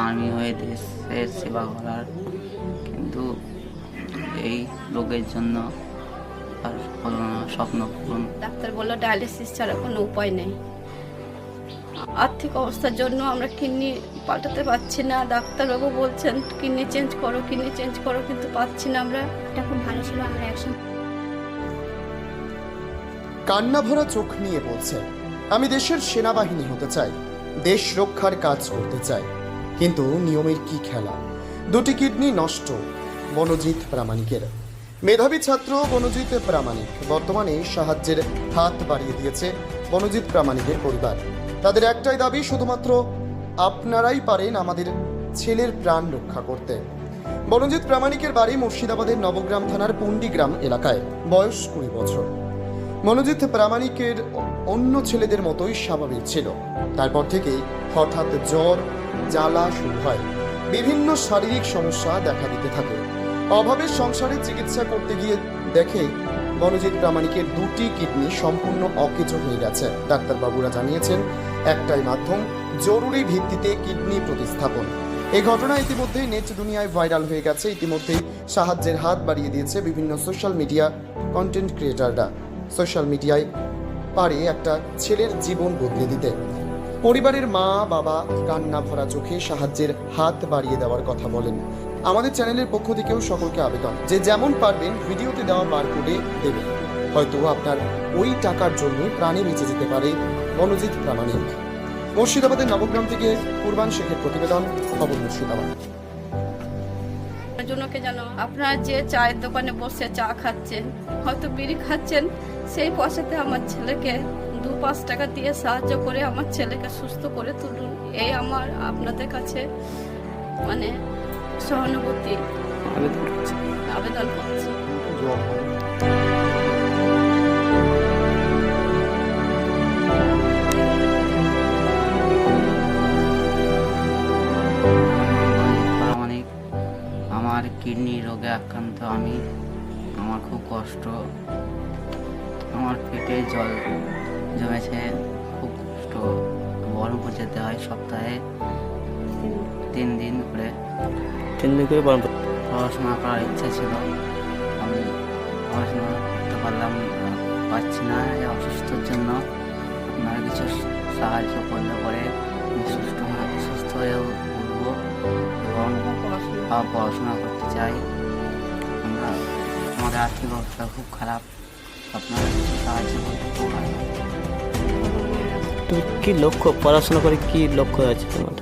Army হয়ে দেশের সেবা করার, কিন্তু এই রোগের জন্য আর হলো না স্বপ্ন পূরণ। ডাক্তার বললো ডায়ালিসিস ছাড়া কোনো উপায় নেই। আর্থিক অবস্থার জন্য আমরা কিডনি পাল্টাতে পারছি না। ডাক্তারবাবু বলছেন কিডনি চেঞ্জ করো, কিডনি চেঞ্জ করো, কিন্তু পাচ্ছি না আমরা। এটা খুব ভালো ছিল, আমরা একসঙ্গে। কান্না ভরা চোখ নিয়ে বলছে, আমি দেশের সেনাবাহিনী হতে চাই, দেশ রক্ষার কাজ করতে চাই, কিন্তু নিয়মের কি খেলা। দুটি কিডনি নষ্ট বনজিৎ প্রামাণিকের। মেধাবী ছাত্র বনজিৎ প্রামাণিক বর্তমানে সাহায্যের হাত বাড়িয়ে দিয়েছে বনজিৎ প্রামাণিকের পরিবার। তাদের একটাই দাবি, শুধুমাত্র আপনারাই পারেন আমাদের ছেলের প্রাণ রক্ষা করতে। বনজিৎ প্রামাণিকের বাড়ি মুর্শিদাবাদের নবগ্রাম থানার পুন্ডিগ্রাম এলাকায়। বয়স 20 বছর। মনোজিৎ প্রামাণিকের অন্য ছেলেদের মতোই স্বাভাবিক ছিল। তারপর থেকেই হঠাৎ জ্বর, জ্বালা শুরু হয়। বিভিন্ন শারীরিক সমস্যা দেখা দিতে থাকে। অভাবের সংসারে চিকিৎসা করতে গিয়ে দেখে মনোজিৎ প্রামাণিকের দুটি কিডনি সম্পূর্ণ অকেজো হয়ে গেছে। ডাক্তারবাবুরা জানিয়েছেন একটাই মাধ্যম, জরুরি ভিত্তিতে কিডনি প্রতিস্থাপন। এই ঘটনা ইতিমধ্যেই নেট দুনিয়ায় ভাইরাল হয়ে গেছে। ইতিমধ্যেই সাহায্যের হাত বাড়িয়ে দিয়েছে বিভিন্ন সোশ্যাল মিডিয়া কন্টেন্ট ক্রিয়েটাররা। সোশ্যাল মিডিয়ায় পারে একটা ছেলের জীবন বদলে দিতে। পরিবারের মা বাবা কান্না ভরা চোখে সাহায্যের হাত বাড়িয়ে দেওয়ার কথা বলেন। আমাদের চ্যানেলের পক্ষ থেকেও সকলকে আবেদন, যে যেমন পারবেন ভিডিওতে দেওয়া বারকোডে দেবেন। হয়তো আপনার ওই টাকার জন্য প্রাণে বেঁচে যেতে পারে মনোজিৎ প্রামাণিক। মুর্শিদাবাদের নবগ্রাম থেকে কুরবান শেখের প্রতিবেদন, খবর মুর্শিদাবাদ। জনকে জানো, আপনারা যে চায়ের দোকানে বসে চা খাচ্ছেন, হয়তো বিড়ি খাচ্ছেন, সেই পয়সাতে আমার ছেলেকে 2-5 টাকা দিয়ে সাহায্য করে আমার ছেলেকে সুস্থ করে তুলুন। এই আমার আপনাদের কাছে মানে সহানুভূতি আবেদন করছি। প্রামাণিক, আমার কিডনি রোগে আক্রান্ত আমি। আমার খুব কষ্ট, আমার পেটে জল জমেছে, খুব কষ্ট। বহরমপুর যেতে হয় সপ্তাহে 3 দিন করে। পড়াশোনা করার ইচ্ছা ছিল, আমি পড়াশোনা করতে পারছি না। এই অসুস্থর জন্য আপনারা কিছু সাহায্য করলে পরে আমি সুস্থ হয়েও উঠবো এবং পড়াশোনা করতে চাই। আমাদের আর্থিক অবস্থা খুব খারাপ, আপনারা কিছু সাহায্য করতে পারেন। তুমি কি লক্ষ্য, পড়াশোনা করে কি লক্ষ্য আছে তোমার?